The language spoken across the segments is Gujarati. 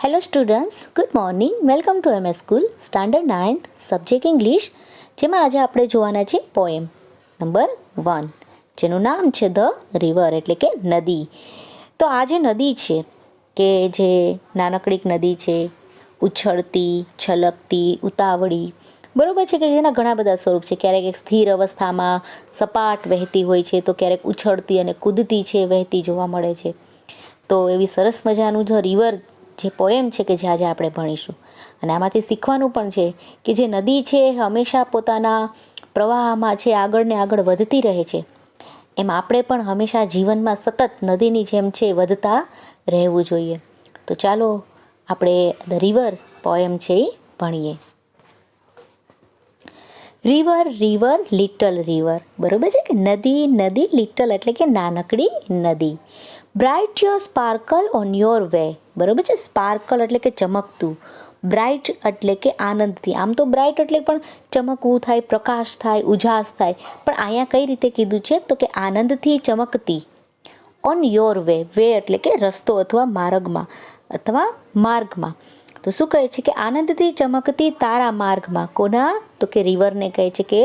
Hello students, good morning. Welcome to MS school standard 9th subject English, જેમાં આજે આપણે જોવાના છે પોએમ નંબર 1, જેનું નામ છે ધ રિવર, એટલે કે નદી. તો આ જે નદી છે કે જે નાનકડી નદી છે, ઉછળતી, છલકતી, ઉતાવળી, બરાબર છે, કે જેના ઘણા બધા સ્વરૂપ છે. ક્યારેક એક સ્થિર અવસ્થામાં સપાટ વહેતી હોય છે, તો ક્યારેક ઉછળતી અને કૂદતી છે વહેતી જોવા મળે છે. તો એવી સરસ મજાનું ધ રિવર જે પોએમ છે કે જે આજે આપણે ભણીશું, અને આમાંથી શીખવાનું પણ છે કે જે નદી છે હંમેશા પોતાના પ્રવાહમાં છે આગળ ને આગળ વધતી રહે છે, એમ આપણે પણ હંમેશા જીવનમાં સતત નદીની જેમ છે વધતા રહેવું જોઈએ. તો ચાલો આપણે ધ રિવર પોએમ છે એ ભણીએ. રિવર રિવર લિટલ રિવર, બરાબર છે, કે નદી નદી, લિટલ એટલે કે નાનકડી નદી. Bright your sparkle on your way, બરાબર છે, સ્પાર્કલ એટલે કે ચમકતું, બ્રાઇટ એટલે કે આનંદથી. આમ તો બ્રાઇટ એટલે પણ ચમકવું થાય, પ્રકાશ થાય, ઉજાસ થાય, પણ અહીંયા કઈ રીતે કીધું છે તો કે આનંદથી ચમકતી. ઓન યોર વે, વે એટલે કે રસ્તો અથવા માર્ગમાં. તો શું કહે છે કે આનંદથી ચમકતી તારા માર્ગમાં. કોના? તો કે રિવરને કહે છે કે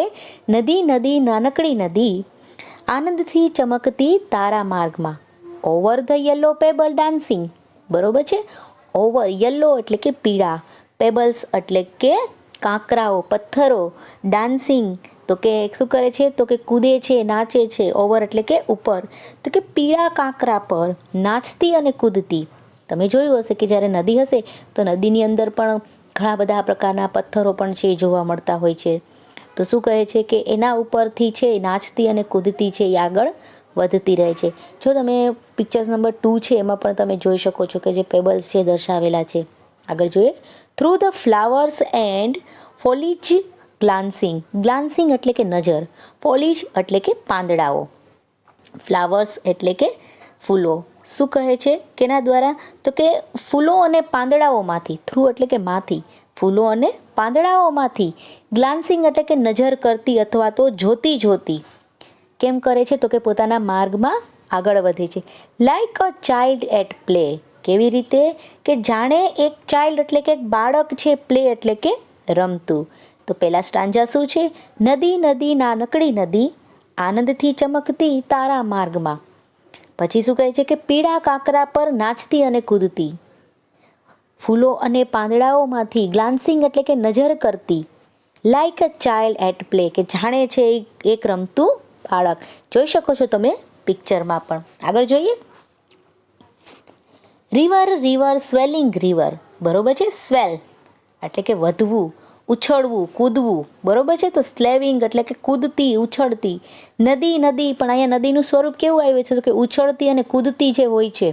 નદી નદી નાનકડી નદી, આનંદથી ચમકતી તારા માર્ગમાં. Over the yellow payable dancing, બરોબર છે. ઓવર, યલો એટલે કે પીળા, પેબલ્સ એટલે કે કાંકરાઓ, પથ્થરો, ડાન્સિંગ તો કે શું કરે છે તો કે કૂદે છે, નાચે છે. ઓવર એટલે કે ઉપર, તો કે પીળા કાંકરા પર નાચતી અને કૂદતી. તમે જોયું હશે કે જ્યારે નદી હશે તો નદીની અંદર પણ ઘણા બધા પ્રકારના પથ્થરો પણ છે જોવા મળતા હોય છે. તો શું કહે છે કે એના ઉપરથી છે નાચતી અને કૂદતી છે એ આગળ વધતી રહે છે. જો તમે પિક્ચર્સ નંબર 2 છે એમાં પણ તમે જોઈ શકો છો કે જે પેબલ્સ છે દર્શાવેલા છે. આગળ જોઈએ. થ્રુ ધ ફ્લાવર્સ એન્ડ ફોલિજ ગ્લાન્સિંગ, ગ્લાન્સિંગ એટલે કે નજર, ફોલિજ એટલે કે પાંદડાઓ, ફ્લાવર્સ એટલે કે ફૂલો. શું કહે છે કેના દ્વારા? તો કે ફૂલો અને પાંદડાઓમાંથી, થ્રુ એટલે કે માંથી, ફૂલો અને પાંદડાઓમાંથી, ગ્લાન્સિંગ એટલે કે નજર કરતી અથવા તો જોતી જોતી. કેમ કરે છે તો કે પોતાના માર્ગમાં આગળ વધે છે. Like a child at play, કેવી રીતે? કે જાણે એક ચાઇલ્ડ એટલે કે એક બાળક છે, પ્લે એટલે કે રમતું. તો પહેલા સ્ટાન્જા શું છે? નદી નદી નાનકડી નદી, આનંદથી ચમકતી તારા માર્ગમાં. પછી શું કહે છે કે પીળા કાંકરા પર નાચતી અને કૂદતી, ફૂલો અને પાંદડાઓમાંથી, ગ્લાન્સિંગ એટલે કે નજર કરતી, like a child at play કે જાણે છે એક રમતું બાળક. જોઈ શકો છો તમે પિક્ચરમાં પણ. આગળ જોઈએ. રિવર રિવર સ્વેલિંગ રિવર, બરોબર છે. સ્વેલ એટલે કે વધવું, ઉછળવું, કૂદવું, બરોબર છે. તો સ્લેવિંગ એટલે કે કૂદતી, ઉછળતી. નદી નદી, પણ અહીંયા નદીનું સ્વરૂપ કેવું આવ્યું છે તો કે ઉછળતી અને કૂદતી જે હોય છે.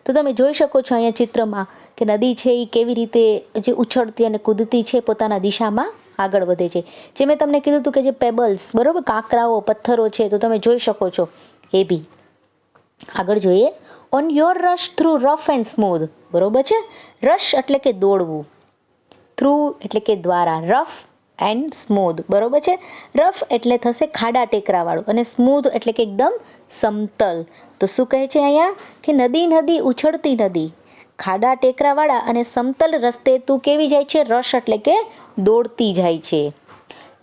તો તમે જોઈ શકો છો અહીંયા ચિત્રમાં કે નદી છે એ કેવી રીતે જે ઉછળતી અને કૂદતી છે પોતાના દિશામાં આગળ વધે છે. જે મેં તમને કીધું હતું કે જે પેબલ્સ, બરાબર, કાંકરાઓ, પથ્થરો છે, તો તમે જોઈ શકો છો એ બી. આગળ જોઈએ. On your rush through rough and smooth, બરોબર છે. રશ એટલે કે દોડવું, થ્રુ એટલે કે દ્વારા, રફ એન્ડ સ્મૂધ, બરોબર છે. રફ એટલે થશે ખાડા ટેકરાવાળું, અને સ્મૂધ એટલે કે એકદમ સમતલ. તો શું કહે છે અહીંયા કે નદી નદી ઉછળતી નદી, ખાડા ટેકરાવાળા અને સમતલ રસ્તે તું કેવી જાય છે? રશ એટલે કે દોડતી જાય છે.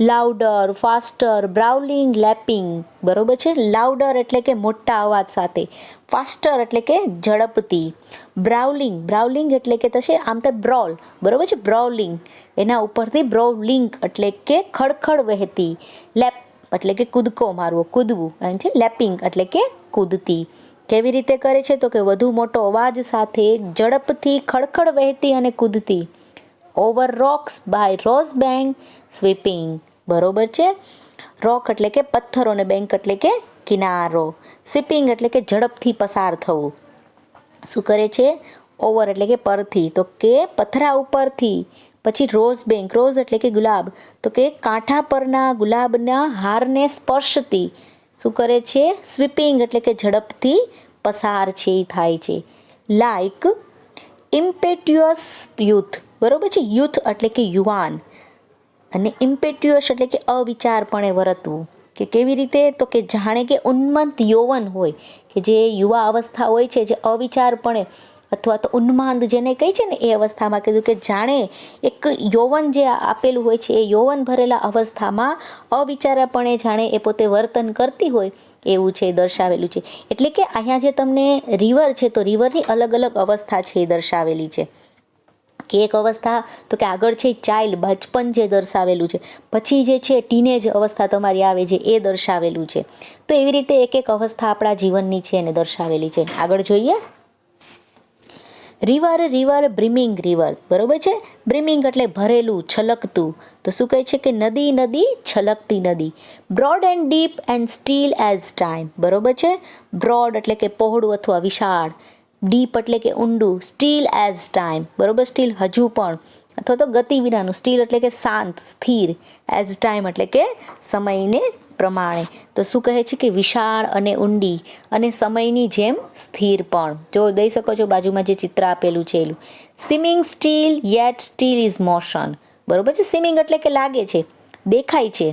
લાઉડર, ફાસ્ટર, બ્રાઉલિંગ, લેપિંગ, બરોબર છે. લાઉડર એટલે કે મોટા અવાજ સાથે, ફાસ્ટર એટલે કે ઝડપથી, બ્રાઉલિંગ, બ્રાઉલિંગ એટલે કે થશે આમ તો બ્રોલ, બરોબર છે, બ્રાઉલિંગ, એના ઉપરથી બ્રાઉલિંગ એટલે કે ખડખડ વહેતી, લેપ એટલે કે કૂદકો મારવો, કૂદવું, અહીંથી લેપિંગ એટલે કે કૂદતી. કેવી રીતે કરે છે તો કે વધુ મોટો અવાજ સાથે, ઝડપથી, ખડખડ વહેતી અને કૂદતી. Over rocks by rose bank sweeping, બરોબર છે. રોક એટલે કે પથ્થરો અને બેંક એટલે કે કિનારો, સ્વીપિંગ એટલે કે ઝડપથી પસાર થવું. શું કરે છે? ઓવર એટલે કે પરથી, તો કે પથરા ઉપરથી. પછી રોઝ બેંક, રોઝ એટલે કે ગુલાબ, તો કે કાંઠા પરના ગુલાબના હારને સ્પર્શતી. શું કરે છે? સ્વીપિંગ એટલે કે ઝડપથી પસાર છે થાય છે. લાઈક ઇમ્પેટ્યુઅસ યુથ, બરોબર છે. યુથ એટલે કે યુવાન, અને ઇમ્પેટ્યુઅસ એટલે કે અવિચારપણે વર્તવું. કે કેવી રીતે? તો કે જાણે કે ઉન્મત્ત યૌવન હોય, કે જે યુવા અવસ્થા હોય છે, જે અવિચારપણે અથવા તો ઉન્માદ જેને કહી છે ને, એ અવસ્થામાં કીધું કે જાણે એક યૌવન જે આપેલું હોય છે, એ યૌવન ભરેલા અવસ્થામાં અવિચારાપણે જાણે એ પોતે વર્તન કરતી હોય એવું છે એ દર્શાવેલું છે. એટલે કે અહીંયા જે તમને રિવર છે, તો રિવરની અલગ અલગ અવસ્થા છે એ દર્શાવેલી છે. કે એક અવસ્થા તો કે આગળ છે ચાઇલ્ડ, બચપન જે દર્શાવેલું છે, પછી જે છે ટીનેજ અવસ્થા તમારી આવે છે એ દર્શાવેલું છે. તો એવી રીતે એક એક અવસ્થા આપણા જીવનની છે એને દર્શાવેલી છે. આગળ જોઈએ. રિવર રિવર બ્રિમિંગ રિવર, બરોબર છે. બ્રિમિંગ એટલે ભરેલું, છલકતું. તો શું કહે છે કે નદી નદી છલકતી નદી. Broad and deep and steel as time, બરોબર છે. બ્રોડ એટલે કે પહોળું અથવા વિશાળ, ડીપ એટલે કે ઊંડું, સ્ટીલ એઝ ટાઈમ, બરોબર. સ્ટીલ હજુ પણ અથવા તો ગતિ વિનાનું, સ્ટીલ એટલે કે શાંત, સ્થિર, એઝ ટાઈમ એટલે કે સમયને પ્રમાણે. તો શું કહે છે કે વિશાળ અને ઊંડી અને સમયની જેમ સ્થિર પણ. જો દઈ શકો છો બાજુમાં જે ચિત્ર આપેલું છે એલું. Seeming still yet still is motion, બરોબર છે. સિમિંગ એટલે કે લાગે છે, દેખાય છે.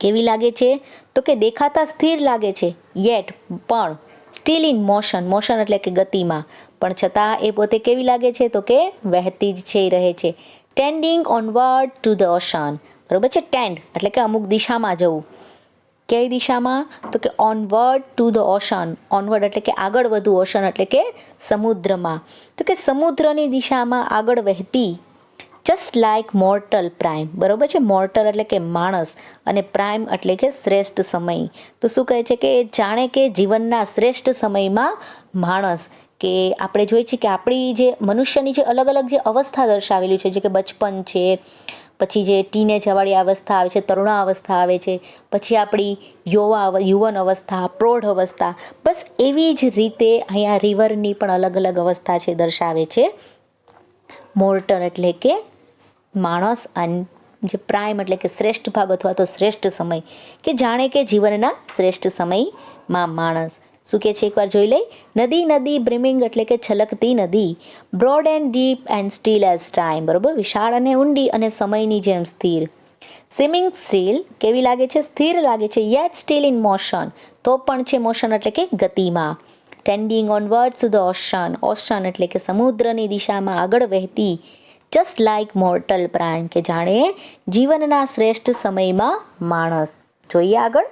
કેવી લાગે છે તો કે દેખાતા સ્થિર લાગે છે, યેટ પણ, સ્ટીલ ઇન મોશન, મોશન એટલે કે ગતિમાં, પણ છતાં એ પોતે કેવી લાગે છે તો કે વહેતી જ છે, રહે છે. Tending onward to the ocean, બરોબર છે. ટેન્ડ એટલે કે અમુક દિશામાં જવું. કઈ દિશામાં તો કે onward to the ocean, onward એટલે કે આગળ વધવું, ઓશન એટલે કે સમુદ્રમાં. તો કે સમુદ્રની દિશામાં આગળ વહેતી. જસ્ટ લાઇક મોર્ટલ પ્રાઇમ, બરોબર છે. મોર્ટલ એટલે કે માણસ અને પ્રાઇમ એટલે કે શ્રેષ્ઠ સમય. તો શું કહે છે કે જાણે કે જીવનના શ્રેષ્ઠ સમયમાં માણસ, કે આપણે જોઈએ છીએ કે આપણી જે મનુષ્યની જે અલગ અલગ જે અવસ્થા દર્શાવેલી છે, જે કે બચપન છે, પછી જે ટીનેજ વાળી અવસ્થા આવે છે, તરુણા અવસ્થા આવે છે, પછી આપણી યુવાન અવસ્થા, પ્રૌઢ અવસ્થા, બસ એવી જ રીતે અહીંયા રિવરની પણ અલગ અલગ અવસ્થા છે દર્શાવે છે. મોર્ટલ એટલે કે માણસ અને જે પ્રાઇમ એટલે કે શ્રેષ્ઠ ભાગ અથવા તો શ્રેષ્ઠ સમય, કે જાણે કે જીવનના શ્રેષ્ઠ સમયમાં માણસ. શું કે છે એકવાર જોઈ લઈ. નદી નદી બ્રિમિંગ એટલે કે છલકતી નદી. Broad and deep and steel as time, બરોબર. વિશાળ અને ઊંડી અને સમયની જેમ સ્થિર. સ્વિમિંગ સ્ટીલ કેવી લાગે છે, સ્થિર લાગે છે. યેટ સ્ટીલ ઇન મોશન, તો પણ છે મોશન એટલે કે ગતિમાં. Tending onward to the ocean, ocean એટલે કે સમુદ્રની દિશામાં આગળ વહેતી. જસ્ટ લાઇક મોર્ટલ પ્રાઇમ, કે જાણે જીવનના શ્રેષ્ઠ સમયમાં માણસ. જોઈએ આગળ.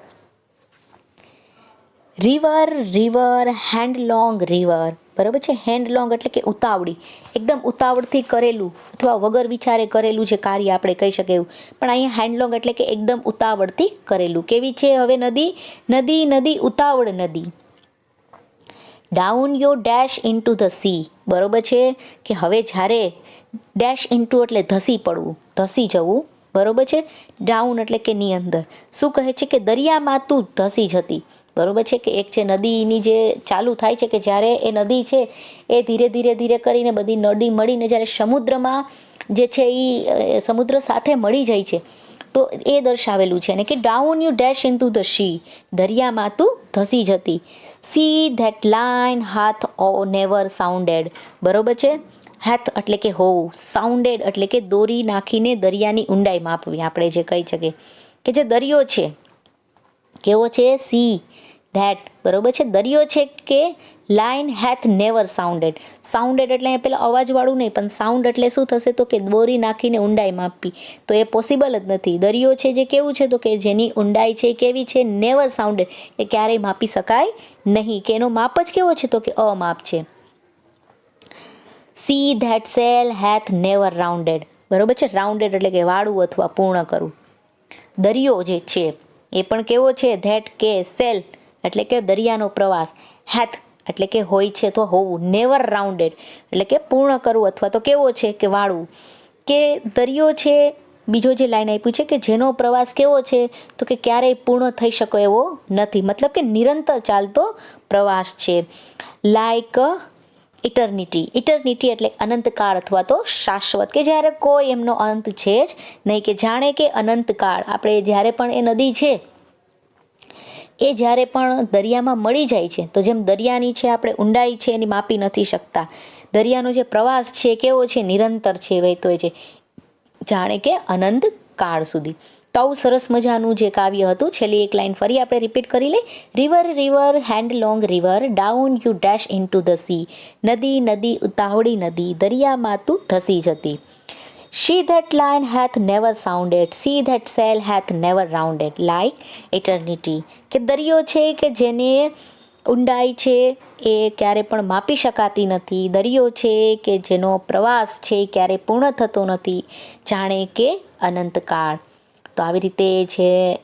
રિવર રિવર હેન્ડલોંગ રિવર, બરાબર છે. હેન્ડલોંગ એટલે કે ઉતાવળી, એકદમ ઉતાવળથી કરેલું અથવા વગર વિચારે કરેલું જે કાર્ય આપણે કહી શકીએ એવું. પણ અહીંયા હેન્ડલોંગ એટલે કે એકદમ ઉતાવળથી કરેલું. કેવી છે હવે નદી, નદી નદી ઉતાવળ નદી. Down your dash into the sea, બરોબર છે. કે હવે જ્યારે ડેશ ઇન્ટુ એટલે ધસી પડવું, ધસી જવું, બરોબર છે. ડાઉન એટલે કે ની અંદર. શું કહે છે કે દરિયામાં તું ધસી જતી, બરોબર છે. કે એક છે નદીની જે ચાલુ થાય છે, કે જ્યારે એ નદી છે એ ધીરે ધીરે ધીરે કરીને બધી નદી મળીને જ્યારે સમુદ્રમાં જે છે એ સમુદ્ર સાથે મળી જાય છે, તો એ દર્શાવેલું છે. અને કે down you dash in to the sea, દરિયામાં તું ધસી જતી. સી ધેટ લાઇન હાથ ઓ નેવર સાઉન્ડેડ, બરોબર છે. હાથ એટલે કે હોવું, સાઉન્ડેડ એટલે કે દોરી નાખીને દરિયાની ઊંડાઈ માપવી, આપણે જે કહી શકીએ કે જે દરિયો છે કેવો છે, સી ધેટ, બરોબર છે. દરિયો છે કે લાઇન હેથ નેવર સાઉન્ડેડ, સાઉન્ડેડ એટલે પેલા અવાજવાળું નહીં, પણ સાઉન્ડ એટલે શું થશે તો કે દોરી નાખીને ઊંડાઈ માપવી, તો એ પોસિબલ જ નથી. દરિયો છે જે કેવું છે તો કે જેની ઊંડાઈ છે કેવી છે, નેવર સાઉન્ડેડ, એ ક્યારેય માપી શકાય નહીં, કે એનો માપ જ કેવો છે તો કે અમાપ છે. Sea that sail hath never rounded, બરોબર છે. રાઉન્ડેડ એટલે કે વાળું અથવા પૂર્ણ કરવું. દરિયો જે છે એ પણ કેવો છે, ધેટ કે સેલ એટલે કે દરિયાનો પ્રવાસ, હેથ એટલે કે હોય છે તો હોવું, નેવર રાઉન્ડેડ એટલે કે પૂર્ણ કરવું અથવા તો કેવો છે કે વાળવું. કે દરિયો છે, બીજો જે લાઈન આપ્યું છે કે જેનો પ્રવાસ કેવો છે તો કે ક્યારેય પૂર્ણ થઈ શકે એવો નથી, મતલબ કે નિરંતર ચાલતો પ્રવાસ છે. લાઈક ઇટર્નિટી, ઇટર્નિટી એટલે અનંતકાળ અથવા તો શાશ્વત, કે જ્યારે કોઈ એમનો અંત છે જ નહીં, કે જાણે કે અનંતકાળ. આપણે જ્યારે પણ એ નદી છે એ જ્યારે પણ દરિયામાં મળી જાય છે, તો જેમ દરિયાની છે આપણે ઊંડાઈ છે એની માપી નથી શકતા, દરિયાનો જે પ્રવાસ છે કેવો છે, નિરંતર છે, વહેતો છે, જાણે કે અનંત કાળ સુધી. તો આવું સરસ મજાનું જે કાવ્ય હતું, છેલ્લી એક લાઈન ફરી આપણે રિપીટ કરી લઈ. River river hand long river down you dash in to the sea. નદી નદી ઉતાવળી નદી દરિયામાં તું ધસી જતી. She that line hath never sounded, sea that sail hath never rounded, like eternity. કે દરિયો છે કે જેને ઊંડાઈ છે એ ક્યારે પણ માપી શકાતી નથી. દરિયો છે કે જેનો પ્રવાસ છે ક્યારે પૂર્ણ થતો નથી, જાણે કે અનંતકાળ. તો આવી રીતે જે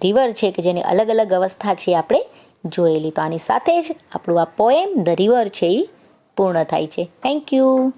રિવર છે કે જેની અલગ અલગ અવસ્થા છે આપણે જોયેલી. તો આની સાથે જ આપણું આ પોએમ ધ રિવર છે એ પૂર્ણ થાય છે. Thank you.